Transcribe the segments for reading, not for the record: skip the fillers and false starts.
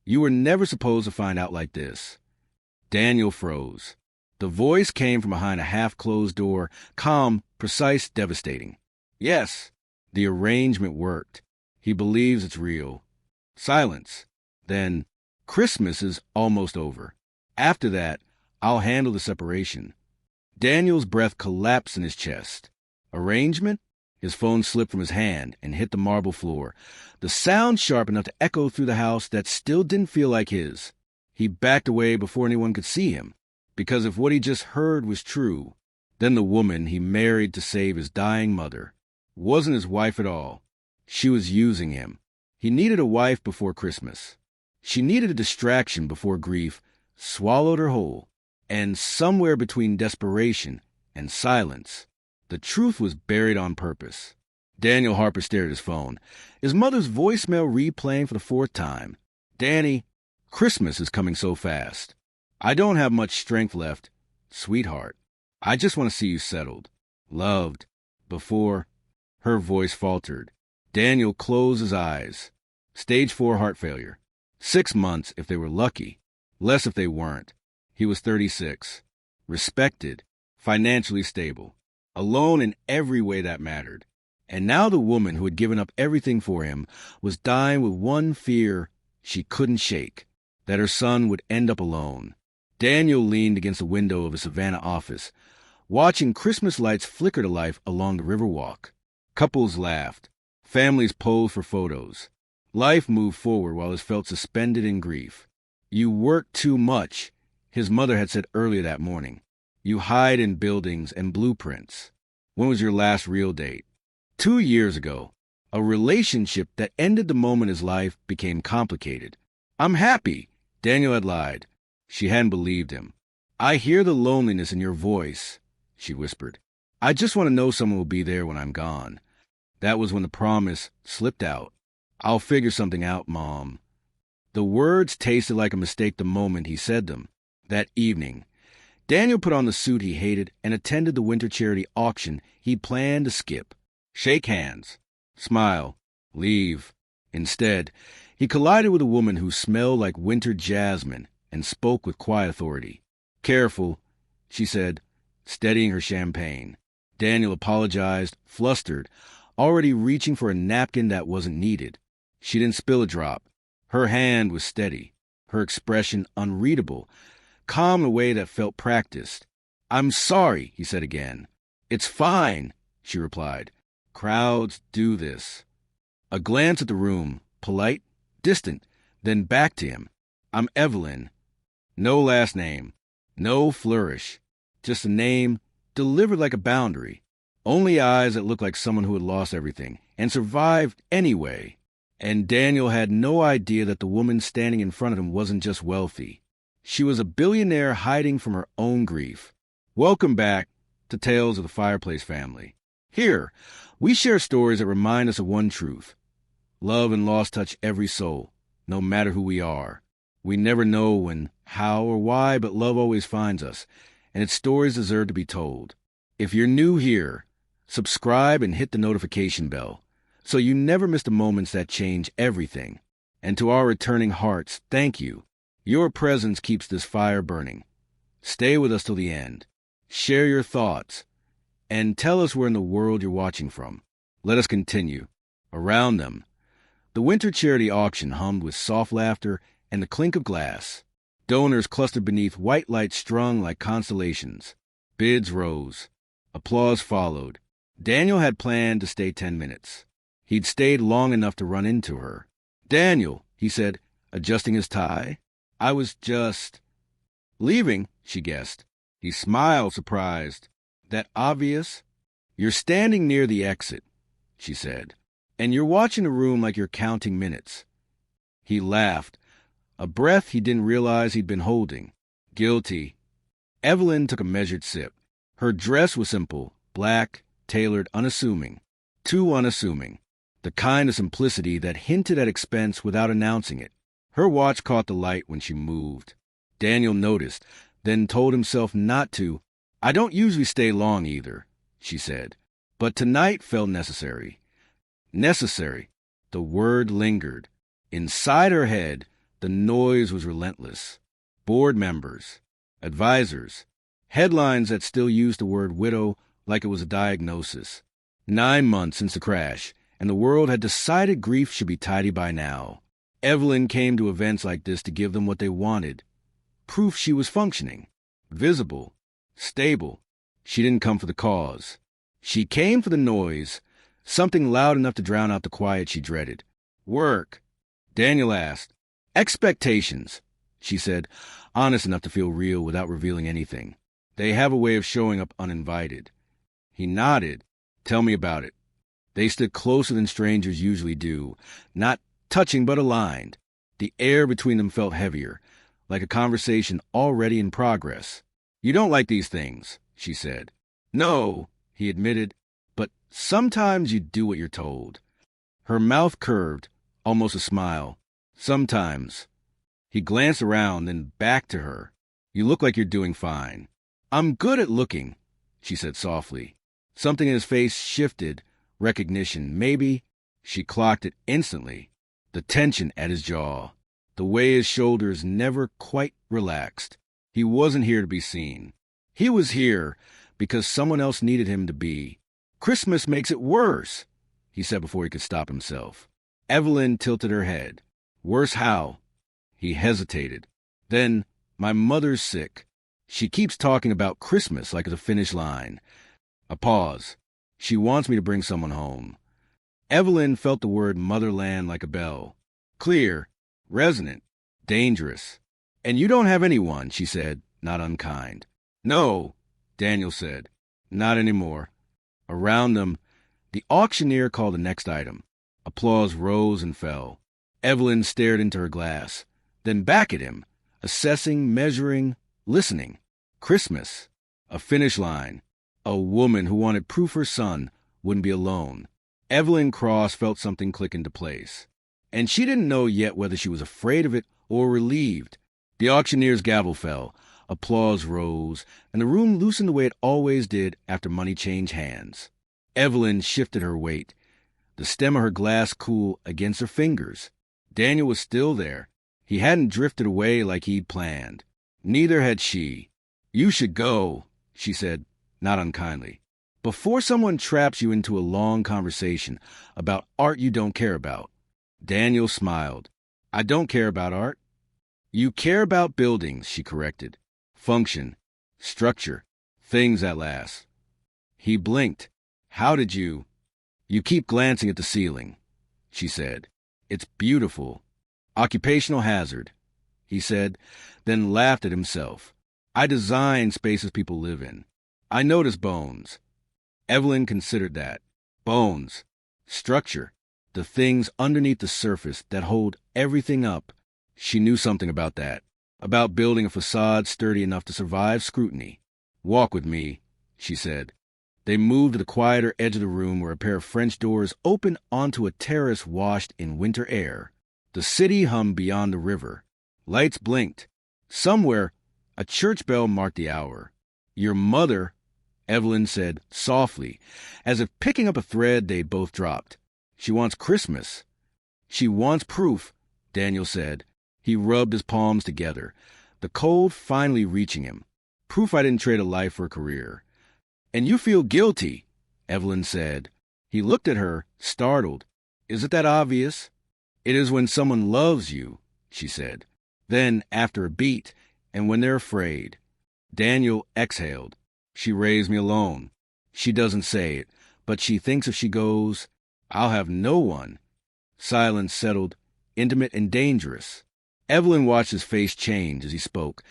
You were never supposed to find out like this." Daniel froze. The voice came from behind a half-closed door, calm, precise, devastating. "Yes, the arrangement worked. He believes it's real." Silence. Then, "Christmas is almost over. After that, I'll handle the separation." Daniel's breath collapsed in his chest. Arrangement? His phone slipped from his hand and hit the marble floor, the sound sharp enough to echo through the house that still didn't feel like his. He backed away before anyone could see him, because if what he just heard was true, then the woman he married to save his dying mother wasn't his wife at all. She was using him. He needed a wife before Christmas. She needed a distraction before grief swallowed her whole. And somewhere between desperation and silence, the truth was buried on purpose. Daniel Harper stared at his phone, his mother's voicemail replaying for the fourth time. "Danny, Christmas is coming so fast. I don't have much strength left. Sweetheart, I just want to see you settled, loved, before—" Her voice faltered. Daniel closed his eyes. Stage 4 heart failure. 6 months if they were lucky, less if they weren't. He was 36, respected, financially stable, alone in every way that mattered. And now the woman who had given up everything for him was dying with one fear she couldn't shake, that her son would end up alone. Daniel leaned against the window of his Savannah office, watching Christmas lights flicker to life along the Riverwalk. Couples laughed. Families posed for photos. Life moved forward while he felt suspended in grief. "You work too much," his mother had said earlier that morning. "You hide in buildings and blueprints." When was your last real date? 2 years ago. A relationship that ended the moment his life became complicated. "I'm happy," Daniel had lied. She hadn't believed him. "I hear the loneliness in your voice," she whispered. "I just want to know someone will be there when I'm gone." That was when the promise slipped out. "I'll figure something out, Mom." The words tasted like a mistake the moment he said them. That evening, Daniel put on the suit he hated and attended the winter charity auction he'd planned to skip. Shake hands. Smile. Leave. Instead, he collided with a woman who smelled like winter jasmine and spoke with quiet authority. "Careful," she said, steadying her champagne. Daniel apologized, flustered, already reaching for a napkin that wasn't needed. She didn't spill a drop. Her hand was steady, her expression unreadable, calm in a way that felt practiced. "I'm sorry," he said again. "It's fine," she replied. Crowds do this. A glance at the room, polite, distant, then back to him. "I'm Evelyn." No last name, no flourish, just a name delivered like a boundary. Only eyes that looked like someone who had lost everything and survived anyway. And Daniel had no idea that the woman standing in front of him wasn't just wealthy. She was a billionaire hiding from her own grief. Welcome back to Tales of the Fireplace Family. Here, we share stories that remind us of one truth. Love and loss touch every soul, no matter who we are. We never know when, how, or why, but love always finds us, and its stories deserve to be told. If you're new here, subscribe and hit the notification bell, so you never miss the moments that change everything. And to our returning hearts, thank you. Your presence keeps this fire burning. Stay with us till the end. Share your thoughts, and tell us where in the world you're watching from. Let us continue. Around them, the winter charity auction hummed with soft laughter and the clink of glass. Donors clustered beneath white lights strung like constellations. Bids rose. Applause followed. Daniel had planned to stay 10 minutes. He'd stayed long enough to run into her. "Daniel," he said, adjusting his tie. "I was just—" "Leaving," she guessed. He smiled, surprised. "That obvious?" "You're standing near the exit," she said, "and you're watching the room like you're counting minutes." He laughed, a breath he didn't realize he'd been holding. "Guilty." Evelyn took a measured sip. Her dress was simple, black, tailored, unassuming. Too unassuming. The kind of simplicity that hinted at expense without announcing it. Her watch caught the light when she moved. Daniel noticed, then told himself not to. "I don't usually stay long either," she said, "but tonight felt necessary." Necessary. The word lingered. Inside her head, The noise was relentless. Board members, advisors, headlines that still used the word widow like it was a diagnosis. 9 months since the crash, and the world had decided grief should be tidy by now. Evelyn came to events like this to give them what they wanted. Proof she was functioning, visible, stable. She didn't come for the cause. She came for the noise, something loud enough to drown out the quiet she dreaded. Work. Daniel asked. Expectations, she said, honest enough to feel real without revealing anything. They have a way of showing up uninvited. He nodded. Tell me about it. They stood closer than strangers usually do, not touching but aligned. The air between them felt heavier, like a conversation already in progress. You don't like these things, she said. No, he admitted, but sometimes you do what you're told. Her mouth curved, almost a smile. Sometimes. He glanced around, then back to her. You look like you're doing fine. I'm good at looking, she said softly. Something in his face shifted, recognition, maybe. She clocked it instantly. The tension at his jaw, the way his shoulders never quite relaxed. He wasn't here to be seen. He was here because someone else needed him to be. Christmas makes it worse, he said before he could stop himself. Evelyn tilted her head. Worse how? He hesitated. Then, my mother's sick. She keeps talking about Christmas like it's a finish line. A pause. She wants me to bring someone home. Evelyn felt the word motherland like a bell. Clear, resonant, dangerous. And you don't have anyone, she said, not unkind. No, Daniel said. Not anymore. Around them, the auctioneer called the next item. Applause rose and fell. Evelyn stared into her glass, then back at him, assessing, measuring, listening. Christmas. A finish line. A woman who wanted proof her son wouldn't be alone. Evelyn Cross felt something click into place. And she didn't know yet whether she was afraid of it or relieved. The auctioneer's gavel fell. Applause rose, and the room loosened the way it always did after money changed hands. Evelyn shifted her weight, the stem of her glass cool against her fingers. Daniel was still there. He hadn't drifted away like he'd planned. Neither had she. You should go, she said, not unkindly. Before someone traps you into a long conversation about art you don't care about. Daniel smiled. I don't care about art. You care about buildings, she corrected. Function, structure, things that last. He blinked. How did you? You keep glancing at the ceiling, she said. It's beautiful. Occupational hazard, he said, then laughed at himself. I design spaces people live in. I notice bones. Evelyn considered that. Bones, structure, the things underneath the surface that hold everything up. She knew something about that, about building a facade sturdy enough to survive scrutiny. Walk with me, she said. They moved to the quieter edge of the room where a pair of French doors opened onto a terrace washed in winter air. The city hummed beyond the river. Lights blinked. Somewhere, a church bell marked the hour. Your mother, Evelyn said softly, as if picking up a thread they'd both dropped. She wants Christmas. She wants proof, Daniel said. He rubbed his palms together, the cold finally reaching him. Proof I didn't trade a life for a career. And you feel guilty, Evelyn said. He looked at her, startled. Is it that obvious? It is when someone loves you, she said. Then, after a beat, and when they're afraid. Daniel exhaled. She raised me alone. She doesn't say it, but she thinks if she goes, I'll have no one. Silence settled, intimate and dangerous. Evelyn watched his face change as he spoke,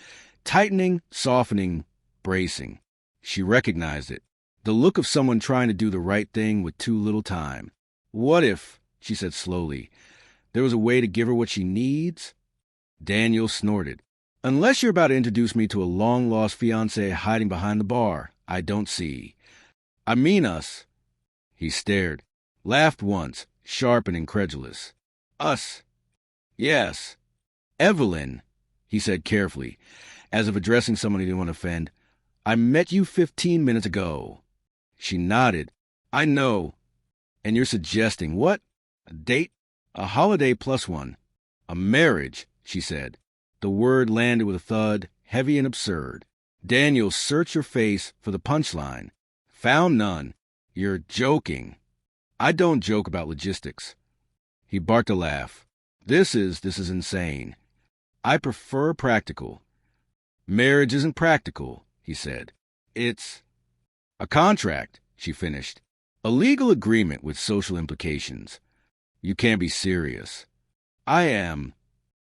tightening, softening, bracing. She recognized it, the look of someone trying to do the right thing with too little time. What if, she said slowly, there was a way to give her what she needs? Daniel snorted. Unless you're about to introduce me to a long-lost fiancé hiding behind the bar, I don't see. I mean us. He stared, laughed once, sharp and incredulous. Us. Yes. Evelyn, he said carefully, as if addressing someone he didn't want to offend. I met you 15 minutes ago. She nodded. I know. And you're suggesting what? A date? A holiday plus one. A marriage, she said. The word landed with a thud, heavy and absurd. Daniel searched her face for the punchline. Found none. You're joking. I don't joke about logistics. He barked a laugh. This is insane. I prefer practical. Marriage isn't practical, he said. It's a contract, she finished. A legal agreement with social implications. You can't be serious. I am.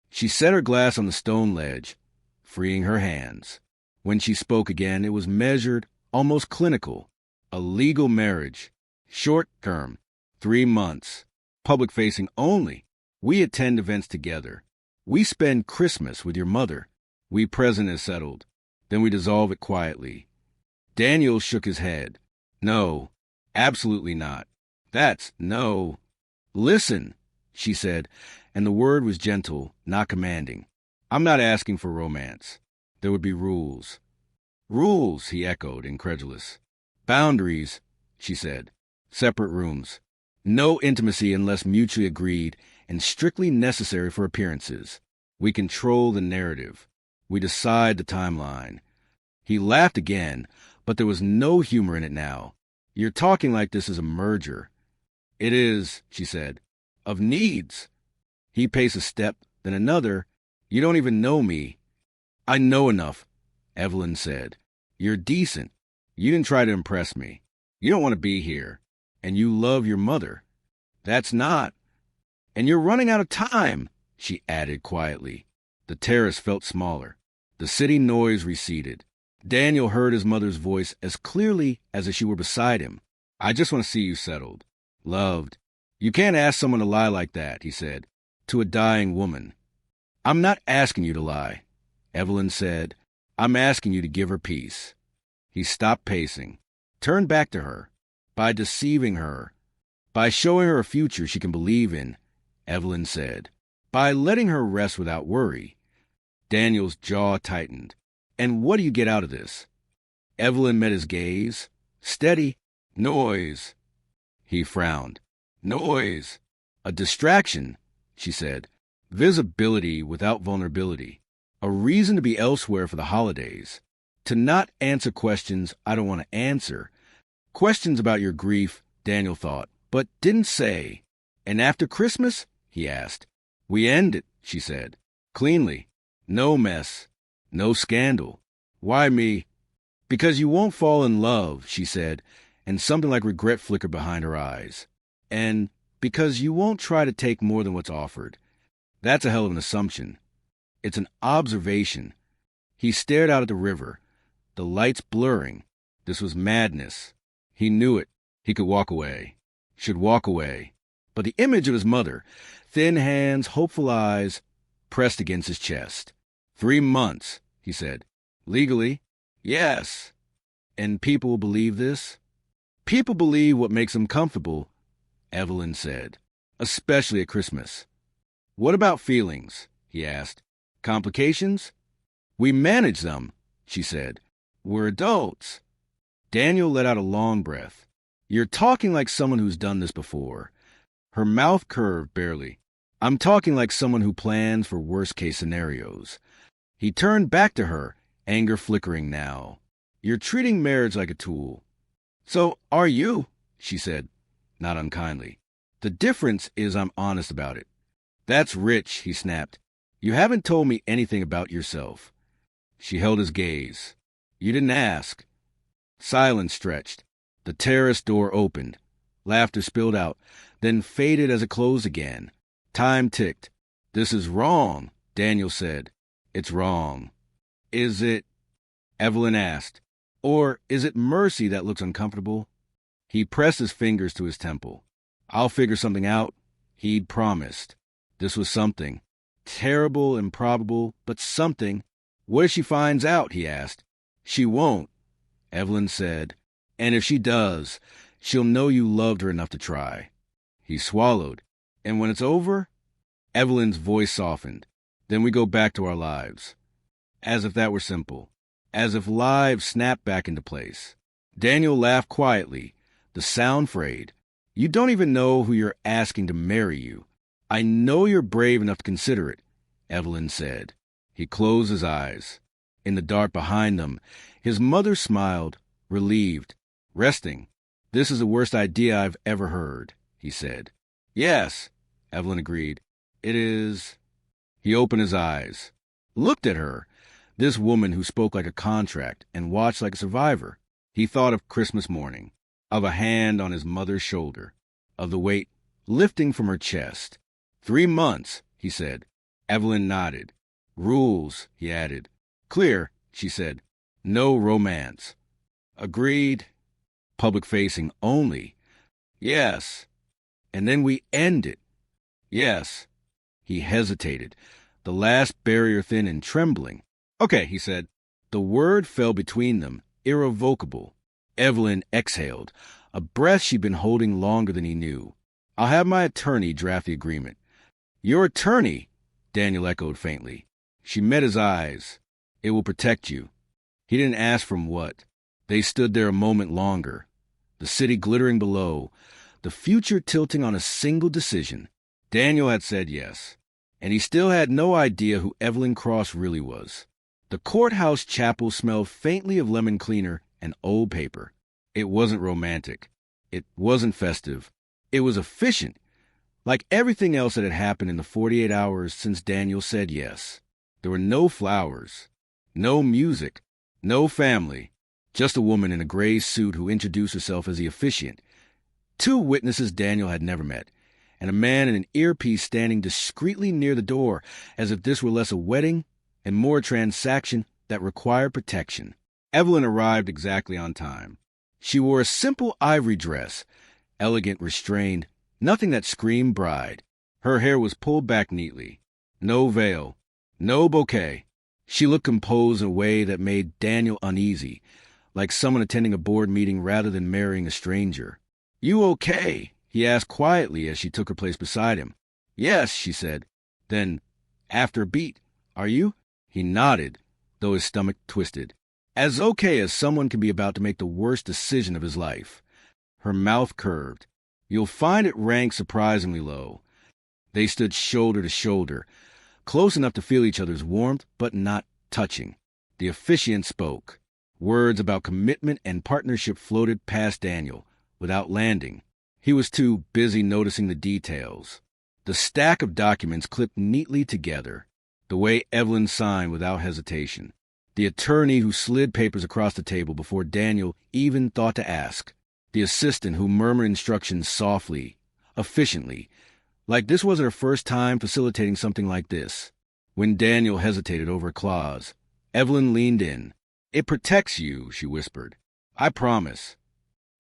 She set her glass on the stone ledge, freeing her hands. When she spoke again, it was measured, almost clinical. A legal marriage. Short term. 3 months. Public-facing only. We attend events together. We spend Christmas with your mother. We present as settled. Then we dissolve it quietly. Daniel shook his head. No, absolutely not. No. Listen, she said, and the word was gentle, not commanding. I'm not asking for romance. There would be rules. Rules, he echoed, incredulous. Boundaries, she said. Separate rooms. No intimacy unless mutually agreed and strictly necessary for appearances. We control the narrative. We decide the timeline. He laughed again, but there was no humor in it now. You're talking like this is a merger. It is, she said, of needs. He paced a step, then another. You don't even know me. I know enough, Evelyn said. You're decent. You didn't try to impress me. You don't want to be here. And you love your mother. That's not. And you're running out of time, she added quietly. The terrace felt smaller. The city noise receded. Daniel heard his mother's voice as clearly as if she were beside him. I just want to see you settled. Loved. You can't ask someone to lie like that, he said, to a dying woman. I'm not asking you to lie, Evelyn said. I'm asking you to give her peace. He stopped pacing, turned back to her. By deceiving her. By showing her a future she can believe in, Evelyn said. By letting her rest without worry. Daniel's jaw tightened. And what do you get out of this? Evelyn met his gaze. Steady. Noise. He frowned. Noise. A distraction, she said. Visibility without vulnerability. A reason to be elsewhere for the holidays. To not answer questions I don't want to answer. Questions about your grief, Daniel thought, but didn't say. And after Christmas? He asked. We end it, she said. Cleanly. No mess. No scandal. Why me? Because you won't fall in love, she said, and something like regret flickered behind her eyes. And because you won't try to take more than what's offered. That's a hell of an assumption. It's an observation. He stared out at the river, the lights blurring. This was madness. He knew it. He could walk away. Should walk away. But the image of his mother, thin hands, hopeful eyes, pressed against his chest. 3 months, he said. Legally? Yes. And people will believe this? People believe what makes them comfortable, Evelyn said. Especially at Christmas. What about feelings? He asked. Complications? We manage them, she said. We're adults. Daniel let out a long breath. You're talking like someone who's done this before. Her mouth curved barely. I'm talking like someone who plans for worst-case scenarios. He turned back to her, anger flickering now. You're treating marriage like a tool. So are you, she said, not unkindly. The difference is I'm honest about it. That's rich, he snapped. You haven't told me anything about yourself. She held his gaze. You didn't ask. Silence stretched. The terrace door opened. Laughter spilled out, then faded as it closed again. Time ticked. This is wrong, Daniel said. It's wrong. Is it? Evelyn asked. Or is it mercy that looks uncomfortable? He pressed his fingers to his temple. I'll figure something out, he'd promised. This was something. Terrible, improbable, but something. What if she finds out, he asked. She won't, Evelyn said. And if she does, she'll know you loved her enough to try. He swallowed. And when it's over? Evelyn's voice softened. Then we go back to our lives. As if that were simple. As if lives snapped back into place. Daniel laughed quietly, the sound frayed. You don't even know who you're asking to marry you. I know you're brave enough to consider it. Evelyn said. He closed his eyes. In the dark behind them, his mother smiled, relieved. Resting. This is the worst idea I've ever heard, he said. Yes, Evelyn agreed. It is. He opened his eyes, looked at her, this woman who spoke like a contract and watched like a survivor. He thought of Christmas morning, of a hand on his mother's shoulder, of the weight lifting from her chest. 3 months, he said. Evelyn nodded. Rules, he added. Clear, she said. No romance. Agreed. Public-facing only. Yes. And then we end it. Yes. He hesitated, the last barrier thin and trembling. Okay, he said. The word fell between them, irrevocable. Evelyn exhaled, a breath she'd been holding longer than he knew. I'll have my attorney draft the agreement. Your attorney? Daniel echoed faintly. She met his eyes. It will protect you. He didn't ask from what. They stood there a moment longer, the city glittering below, the future tilting on a single decision. Daniel had said yes, and he still had no idea who Evelyn Cross really was. The courthouse chapel smelled faintly of lemon cleaner and old paper. It wasn't romantic. It wasn't festive. It was efficient, like everything else that had happened in the 48 hours since Daniel said yes. There were no flowers, no music, no family, just a woman in a gray suit who introduced herself as the officiant, 2 witnesses Daniel had never met, and a man in an earpiece standing discreetly near the door, as if this were less a wedding and more a transaction that required protection. Evelyn arrived exactly on time. She wore a simple ivory dress, elegant, restrained, nothing that screamed bride. Her hair was pulled back neatly. No veil, no bouquet. She looked composed in a way that made Daniel uneasy, like someone attending a board meeting rather than marrying a stranger. You okay? He asked quietly as she took her place beside him. Yes, she said. Then, after a beat, are you? He nodded, though his stomach twisted. As okay as someone can be about to make the worst decision of his life. Her mouth curved. You'll find it ranked surprisingly low. They stood shoulder to shoulder, close enough to feel each other's warmth, but not touching. The officiant spoke. Words about commitment and partnership floated past Daniel, without landing. He was too busy noticing the details. The stack of documents clipped neatly together, the way Evelyn signed without hesitation. The attorney who slid papers across the table before Daniel even thought to ask. The assistant who murmured instructions softly, efficiently, like this wasn't her first time facilitating something like this. When Daniel hesitated over a clause, Evelyn leaned in. It protects you, she whispered. I promise.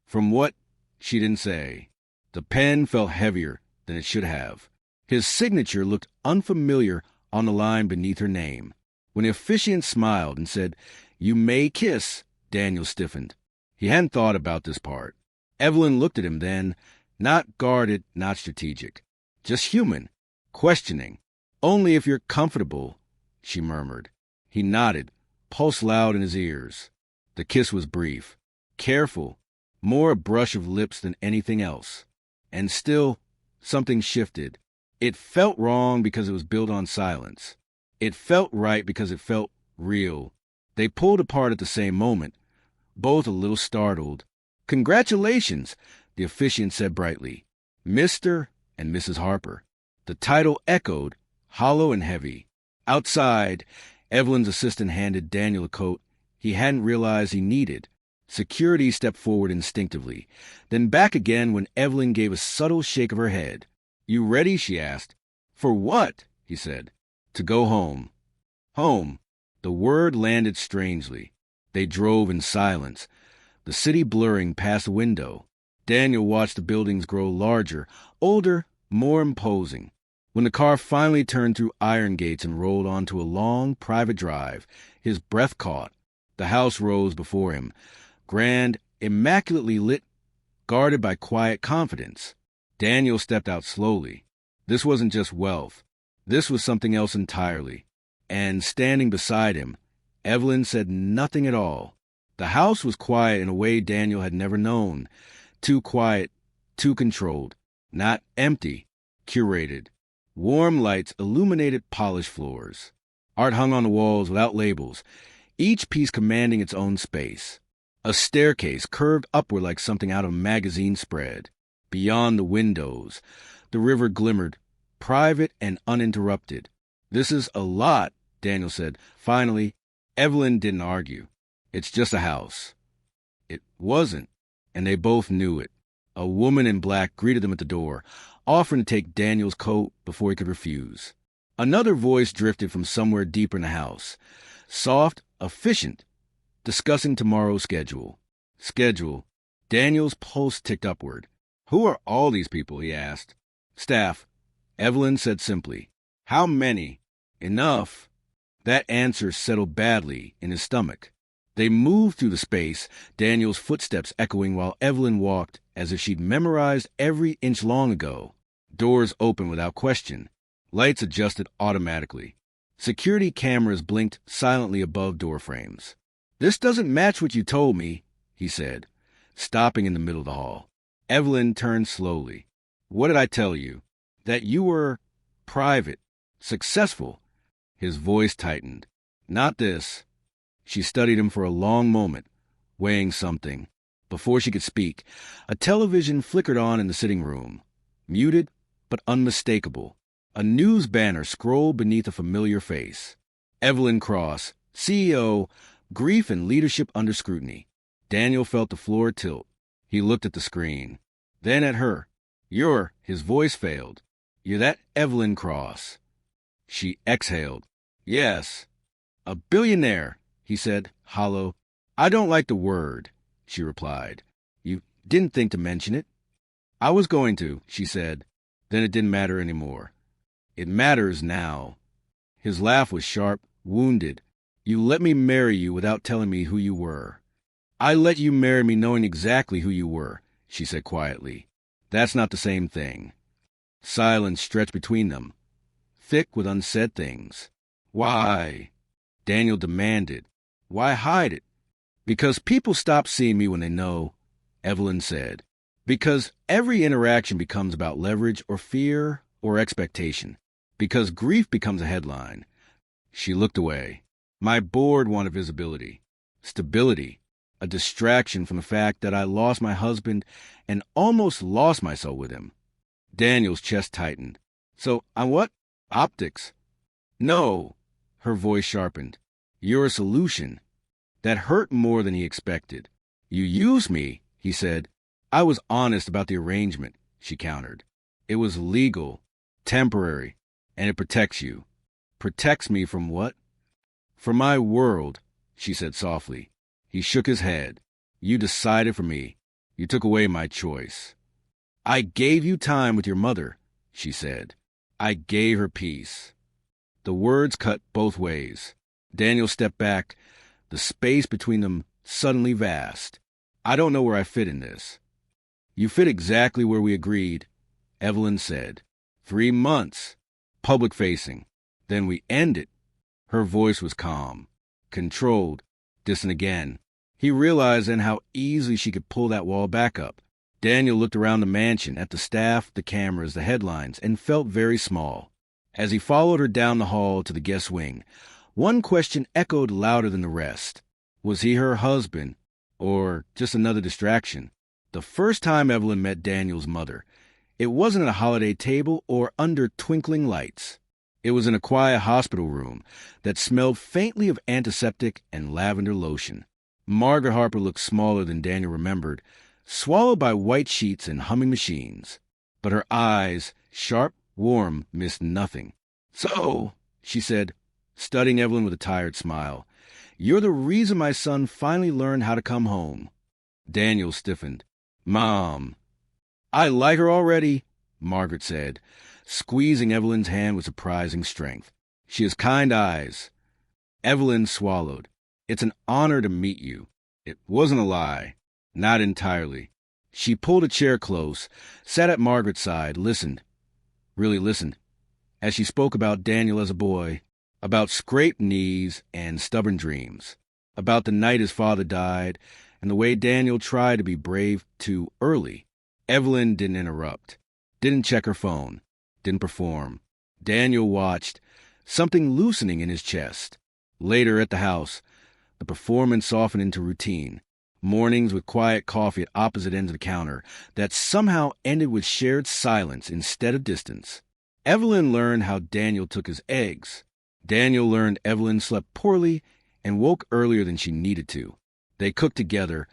From what? She didn't say. The pen felt heavier than it should have. His signature looked unfamiliar on the line beneath her name. When the officiant smiled and said, You may kiss, Daniel stiffened. He hadn't thought about this part. Evelyn looked at him then, not guarded, not strategic. Just human, questioning. Only if you're comfortable, she murmured. He nodded, pulse loud in his ears. The kiss was brief, careful, more a brush of lips than anything else. And still, something shifted. It felt wrong because it was built on silence. It felt right because it felt real. They pulled apart at the same moment, both a little startled. Congratulations, the officiant said brightly. Mr. and Mrs. Harper. The title echoed, hollow and heavy. Outside, Evelyn's assistant handed Daniel a coat he hadn't realized he needed. Security stepped forward instinctively, then back again when Evelyn gave a subtle shake of her head. You ready? She asked. For what? He said. To go home. Home. The word landed strangely. They drove in silence, the city blurring past the window. Daniel watched the buildings grow larger, older, more imposing. When the car finally turned through iron gates and rolled onto a long, private drive, his breath caught. The house rose before him, grand, immaculately lit, guarded by quiet confidence. Daniel stepped out slowly. This wasn't just wealth. This was something else entirely. And standing beside him, Evelyn said nothing at all. The house was quiet in a way Daniel had never known. Too quiet, too controlled. Not empty, curated. Warm lights illuminated polished floors. Art hung on the walls without labels, each piece commanding its own space. A staircase curved upward like something out of a magazine spread. Beyond the windows, the river glimmered, private and uninterrupted. "This is a lot," Daniel said. Finally, Evelyn didn't argue. "It's just a house." It wasn't, and they both knew it. A woman in black greeted them at the door, offering to take Daniel's coat before he could refuse. Another voice drifted from somewhere deeper in the house, soft, efficient, discussing tomorrow's schedule. Schedule. Daniel's pulse ticked upward. "Who are all these people?" he asked. "Staff," Evelyn said simply. "How many?" "Enough." That answer settled badly in his stomach. They moved through the space, Daniel's footsteps echoing while Evelyn walked as if she'd memorized every inch long ago. Doors opened without question. Lights adjusted automatically. Security cameras blinked silently above door frames. "This doesn't match what you told me," he said, stopping in the middle of the hall. Evelyn turned slowly. "What did I tell you?" "That you were private, successful." His voice tightened. "Not this." She studied him for a long moment, weighing something. Before she could speak, a television flickered on in the sitting room. Muted, but unmistakable. A news banner scrolled beneath a familiar face. Evelyn Cross, CEO, Grief and Leadership Under Scrutiny. Daniel felt the floor tilt. He looked at the screen. Then at her. His voice failed. "You're that Evelyn Cross." She exhaled. "Yes." "A billionaire," he said, hollow. "I don't like the word," she replied. "You didn't think to mention it?" "I was going to," she said. Then it didn't matter anymore. "It matters now." His laugh was sharp, wounded. "You let me marry you without telling me who you were." "I let you marry me knowing exactly who you were," she said quietly. "That's not the same thing." Silence stretched between them, thick with unsaid things. "Why?" Daniel demanded. "Why hide it?" "Because people stop seeing me when they know," Evelyn said. "Because every interaction becomes about leverage or fear or expectation. Because grief becomes a headline." She looked away. "My board wanted visibility, stability, a distraction from the fact that I lost my husband and almost lost myself with him." Daniel's chest tightened. "So I'm what? Optics?" "No." Her voice sharpened. "You're a solution." That hurt more than he expected. "You used me," he said. "I was honest about the arrangement," she countered. "It was legal, temporary, and it protects you." "Protects me from what?" "From my world," she said softly. He shook his head. "You decided for me. You took away my choice." "I gave you time with your mother," she said. "I gave her peace." The words cut both ways. Daniel stepped back, the space between them suddenly vast. "I don't know where I fit in this." "You fit exactly where we agreed," Evelyn said. 3 months, public-facing. Then we end it. Her voice was calm, controlled, distant again. He realized then how easily she could pull that wall back up. Daniel looked around the mansion, at the staff, the cameras, the headlines, and felt very small. As he followed her down the hall to the guest wing, one question echoed louder than the rest. Was he her husband, or just another distraction? The first time Evelyn met Daniel's mother, it wasn't at a holiday table or under twinkling lights. It was in a quiet hospital room that smelled faintly of antiseptic and lavender lotion. Margaret Harper looked smaller than Daniel remembered, swallowed by white sheets and humming machines. But her eyes, sharp, warm, missed nothing. "So," she said, studying Evelyn with a tired smile, "you're the reason my son finally learned how to come home." Daniel stiffened. "Mom." "I like her already," Margaret said, squeezing Evelyn's hand with surprising strength. "She has kind eyes." Evelyn swallowed. "It's an honor to meet you." It wasn't a lie. Not entirely. She pulled a chair close, sat at Margaret's side, listened. Really listened. As she spoke about Daniel as a boy, about scraped knees and stubborn dreams, about the night his father died, and the way Daniel tried to be brave too early. Evelyn didn't interrupt, didn't check her phone, didn't perform. Daniel watched, something loosening in his chest. Later at the house, the performance softened into routine. Mornings with quiet coffee at opposite ends of the counter that somehow ended with shared silence instead of distance. Evelyn learned how Daniel took his eggs. Daniel learned Evelyn slept poorly and woke earlier than she needed to. They cooked together,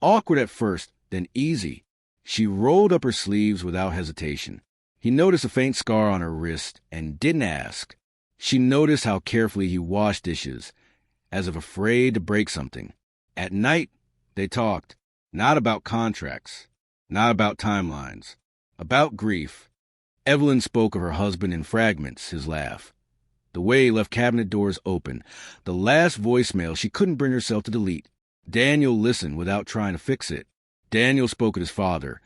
awkward at first, then easy. She rolled up her sleeves without hesitation. He noticed a faint scar on her wrist and didn't ask. She noticed how carefully he washed dishes, as if afraid to break something. At night, they talked, not about contracts, not about timelines, about grief. Evelyn spoke of her husband in fragments, his laugh, the way he left cabinet doors open, the last voicemail she couldn't bring herself to delete. Daniel listened without trying to fix it. Daniel spoke of his father,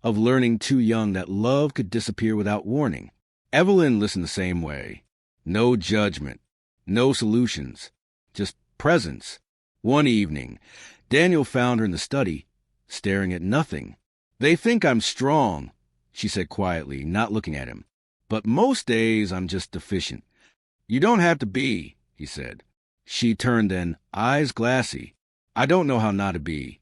of learning too young that love could disappear without warning. Evelyn listened the same way. No judgment, no solutions, just presence. One evening, Daniel found her in the study, staring at nothing. "They think I'm strong," she said quietly, not looking at him. "But most days I'm just deficient." "You don't have to be," he said. She turned then, eyes glassy. "I don't know how not to be."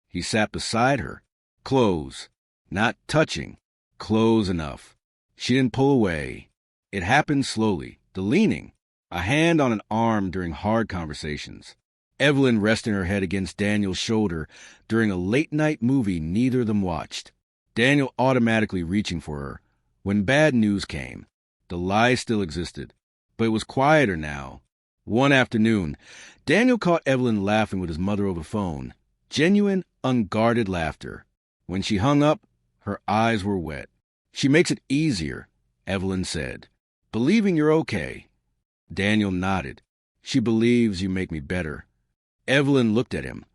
He sat beside her. Close. Not touching. Close enough. She didn't pull away. It happened slowly. The leaning. A hand on an arm during hard conversations. Evelyn resting her head against Daniel's shoulder during a late-night movie neither of them watched. Daniel automatically reaching for her. When bad news came, the lie still existed, but it was quieter now. One afternoon, Daniel caught Evelyn laughing with his mother over the phone. Genuine, unguarded laughter. When she hung up, her eyes were wet. "She makes it easier," Evelyn said. "Believing you're okay." Daniel nodded. "She believes you make me better." Evelyn looked at him.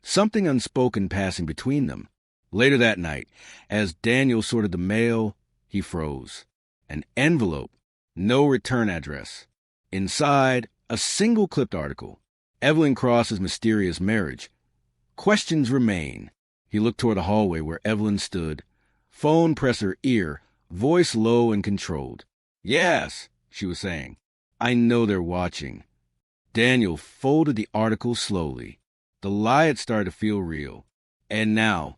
Something unspoken passing between them. Later that night, as Daniel sorted the mail, he froze. An envelope. No return address. Inside, a single clipped article. Evelyn Cross's mysterious marriage. Questions remain. He looked toward the hallway where Evelyn stood. Phone pressed her ear, voice low and controlled. "Yes," she was saying. "I know they're watching." Daniel folded the article slowly. The lie had started to feel real. And now,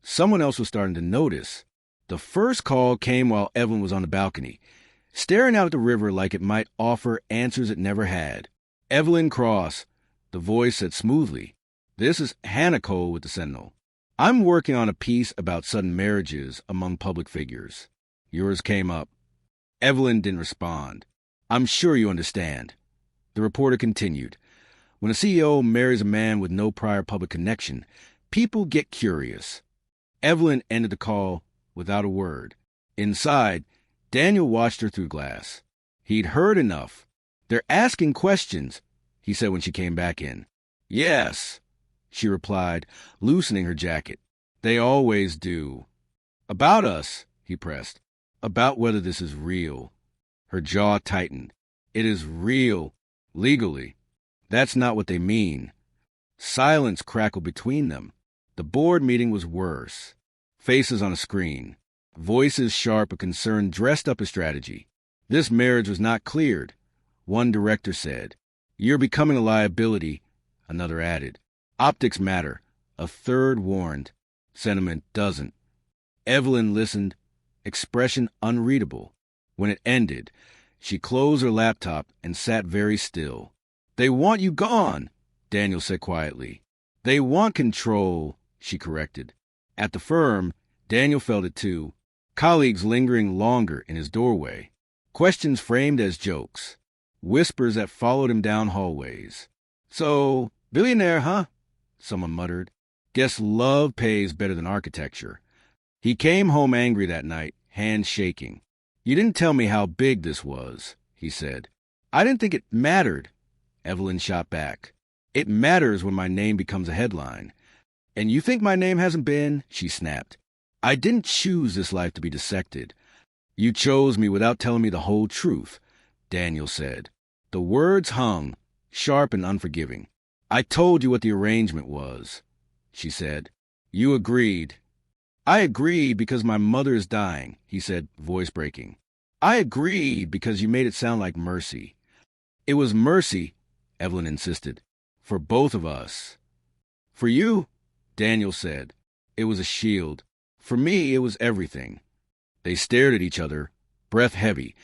someone else was starting to notice. The first call came while Evelyn was on the balcony, staring out at the river like it might offer answers it never had. "Evelyn Cross," the voice said smoothly. "This is Hannah Cole with the Sentinel. I'm working on a piece about sudden marriages among public figures. Yours came up." Evelyn didn't respond. "I'm sure you understand." The reporter continued. "When a CEO marries a man with no prior public connection, people get curious." Evelyn ended the call without a word. Inside, Daniel watched her through glass. He'd heard enough. "They're asking questions," he said when she came back in. "Yes," she replied, loosening her jacket. "They always do." "About us," he pressed. "About whether this is real." Her jaw tightened. "It is real, legally." "That's not what they mean." Silence crackled between them. The board meeting was worse. Faces on a screen. Voices sharp but concerned dressed up as strategy. This marriage was not cleared. One director said. "You're becoming a liability," another added. "Optics matter." A third warned. "Sentiment doesn't." Evelyn listened, expression unreadable. When it ended, she closed her laptop and sat very still. "They want you gone," Daniel said quietly. "They want control," she corrected. At the firm, Daniel felt it too. Colleagues lingering longer in his doorway. Questions framed as jokes. Whispers that followed him down hallways. "So, billionaire, huh?" someone muttered. "Guess love pays better than architecture." He came home angry that night, hands shaking. "You didn't tell me how big this was," he said. "I didn't think it mattered," Evelyn shot back. "It matters when my name becomes a headline." "And you think my name hasn't been?" she snapped. "I didn't choose this life to be dissected." "You chose me without telling me the whole truth," Daniel said. The words hung, sharp and unforgiving. "I told you what the arrangement was," she said. "You agreed." "I agreed because my mother is dying," he said, voice breaking. I agreed because you made it sound like mercy. It was mercy, Evelyn insisted. For both of us. For you, Daniel said, it was a shield. For me, it was everything. They stared at each other, breath heavy,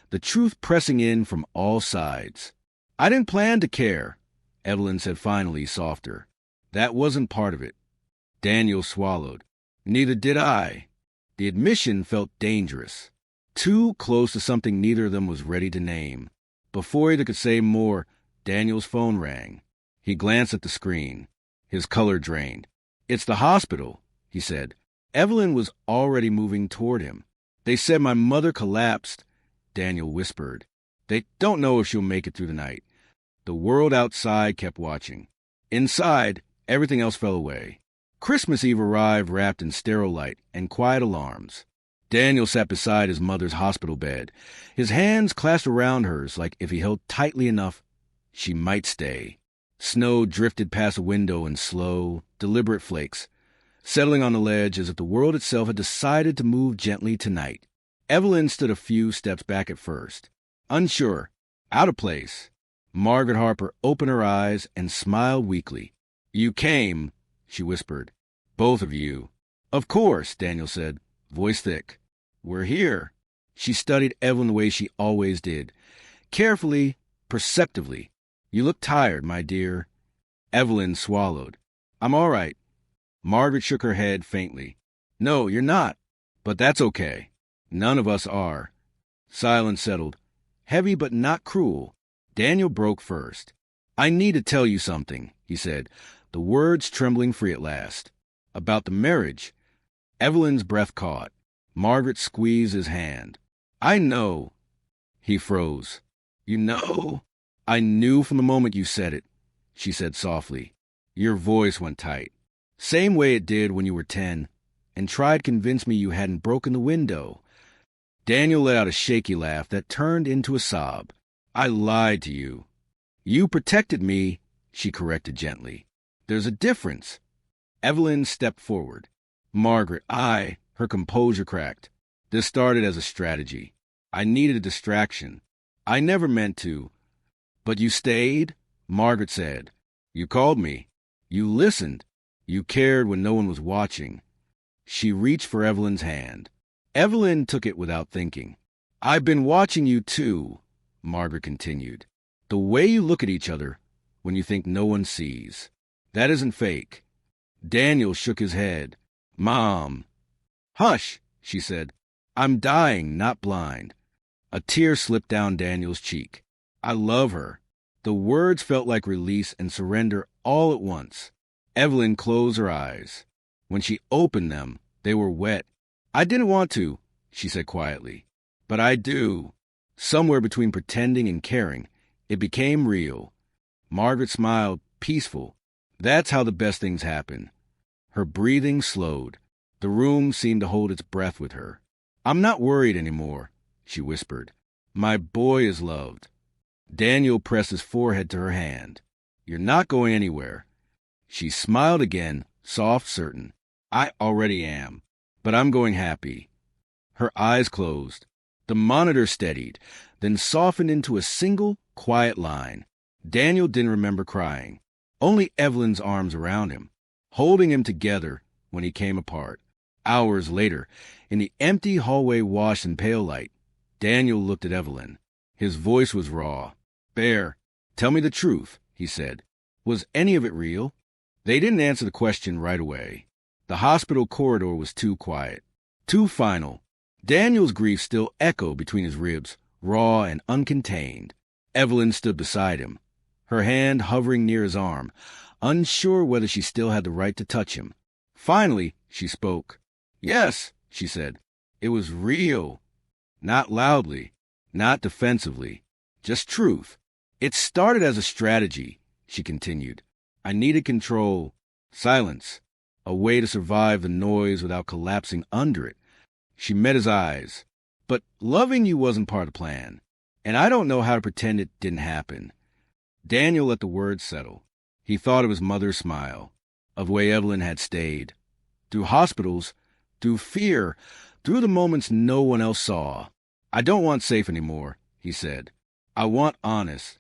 the truth pressing in from all sides. I didn't plan to care, Evelyn said finally, softer. That wasn't part of it. Daniel swallowed. Neither did I. The admission felt dangerous. Too close to something neither of them was ready to name. Before either could say more, Daniel's phone rang. He glanced at the screen. His color drained. It's the hospital, he said. Evelyn was already moving toward him. They said my mother collapsed, Daniel whispered. They don't know if she'll make it through the night. The world outside kept watching. Inside, everything else fell away. Christmas Eve arrived wrapped in sterile light and quiet alarms. Daniel sat beside his mother's hospital bed, his hands clasped around hers like if he held tightly enough, she might stay. Snow drifted past a window in slow, deliberate flakes, settling on the ledge as if the world itself had decided to move gently tonight. Evelyn stood a few steps back at first, unsure, out of place. Margaret Harper opened her eyes and smiled weakly. You came, she whispered. Both of you. Of course, Daniel said, voice thick. We're here. She studied Evelyn the way she always did. Carefully, perceptively. You look tired, my dear. Evelyn swallowed. I'm all right. Margaret shook her head faintly. No, you're not. But that's okay. None of us are. Silence settled. Heavy but not cruel. Daniel broke first. I need to tell you something, he said, the words trembling free at last. About the marriage. Evelyn's breath caught. Margaret squeezed his hand. I know. He froze. You know? I knew from the moment you said it, she said softly. Your voice went tight. Same way it did when you were 10, and tried to convince me you hadn't broken the window. Daniel let out a shaky laugh that turned into a sob. I lied to you. You protected me, she corrected gently. There's a difference. Evelyn stepped forward. Margaret, her composure cracked. This started as a strategy. I needed a distraction. I never meant to. But you stayed, Margaret said. You called me. You listened. You cared when no one was watching. She reached for Evelyn's hand. Evelyn took it without thinking. I've been watching you too, Margaret continued. The way you look at each other when you think no one sees. That isn't fake. Daniel shook his head. Mom. Hush, she said. I'm dying, not blind. A tear slipped down Daniel's cheek. I love her. The words felt like release and surrender all at once. Evelyn closed her eyes. When she opened them, they were wet. I didn't want to, she said quietly. But I do. Somewhere between pretending and caring, it became real. Margaret smiled, peaceful. That's how the best things happen. Her breathing slowed. The room seemed to hold its breath with her. I'm not worried anymore, she whispered. My boy is loved. Daniel pressed his forehead to her hand. You're not going anywhere. She smiled again, soft, certain. I already am, but I'm going happy. Her eyes closed. The monitor steadied, then softened into a single, quiet line. Daniel didn't remember crying. Only Evelyn's arms around him, holding him together when he came apart. Hours later, in the empty hallway washed in pale light, Daniel looked at Evelyn. His voice was raw. Bear, tell me the truth, he said. Was any of it real? They didn't answer the question right away. The hospital corridor was too quiet, too final. Daniel's grief still echoed between his ribs, raw and uncontained. Evelyn stood beside him, her hand hovering near his arm, unsure whether she still had the right to touch him. Finally, she spoke. Yes, she said. It was real. Not loudly, not defensively, just truth. It started as a strategy, she continued. I needed control, silence, a way to survive the noise without collapsing under it. She met his eyes. But loving you wasn't part of the plan, and I don't know how to pretend it didn't happen. Daniel let the words settle. He thought of his mother's smile, of the way Evelyn had stayed. Through hospitals, through fear, through the moments no one else saw. I don't want safe anymore, he said. I want honest.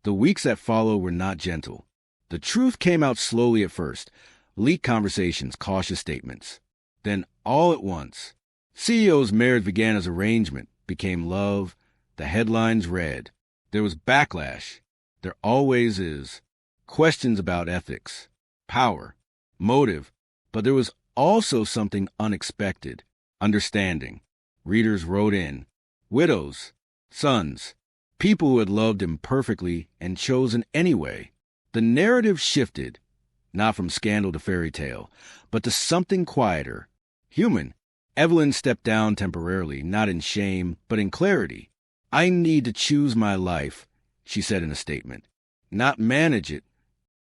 The weeks that followed were not gentle. The truth came out slowly at first. Leaked conversations, cautious statements. Then, all at once, CEO's marriage began as arrangement, became love. The headlines read. There was backlash. There always is. Questions about ethics, power, motive. But there was also something unexpected. Understanding. Readers wrote in. Widows, sons, people who had loved him perfectly and chosen anyway. The narrative shifted, not from scandal to fairy tale, but to something quieter, human. Evelyn stepped down temporarily, not in shame, but in clarity. I need to choose my life, she said in a statement, not manage it.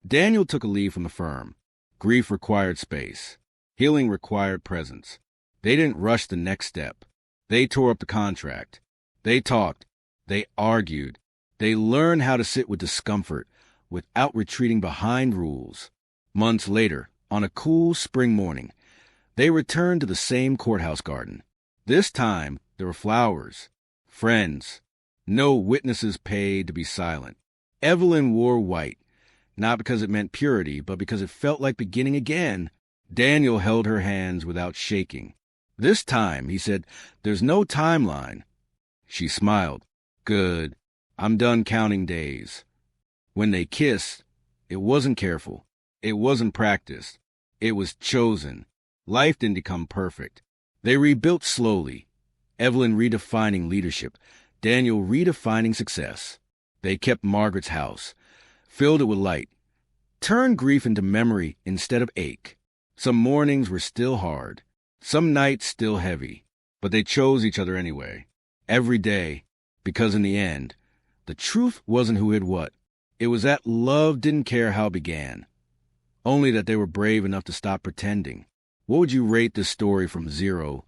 Daniel took a leave from the firm. Grief required space. Healing required presence. They didn't rush the next step. They tore up the contract. They talked. They argued. They learned how to sit with discomfort without retreating behind rules. Months later, on a cool spring morning, they returned to the same courthouse garden. This time, there were flowers, friends, no witnesses paid to be silent. Evelyn wore white, not because it meant purity, but because it felt like beginning again. Daniel held her hands without shaking. This time, he said, there's no timeline. She smiled. Good. I'm done counting days. When they kissed, it wasn't careful. It wasn't practiced. It was chosen. Life didn't become perfect. They rebuilt slowly. Evelyn redefining leadership. Daniel redefining success. They kept Margaret's house, filled it with light, turned grief into memory instead of ache. Some mornings were still hard, some nights still heavy, but they chose each other anyway. Every day, because in the end, the truth wasn't who hid what. It was that love didn't care how it began, only that they were brave enough to stop pretending. What would you rate this story from 0 to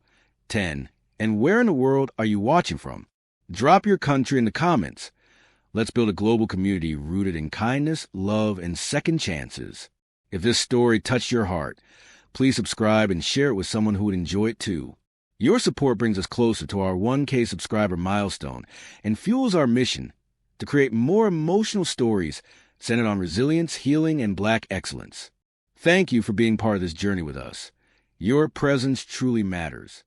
10? And where in the world are you watching from? Drop your country in the comments. Let's build a global community rooted in kindness, love, and second chances. If this story touched your heart, please subscribe and share it with someone who would enjoy it too. Your support brings us closer to our 1K subscriber milestone and fuels our mission to create more emotional stories centered on resilience, healing, and Black excellence. Thank you for being part of this journey with us. Your presence truly matters.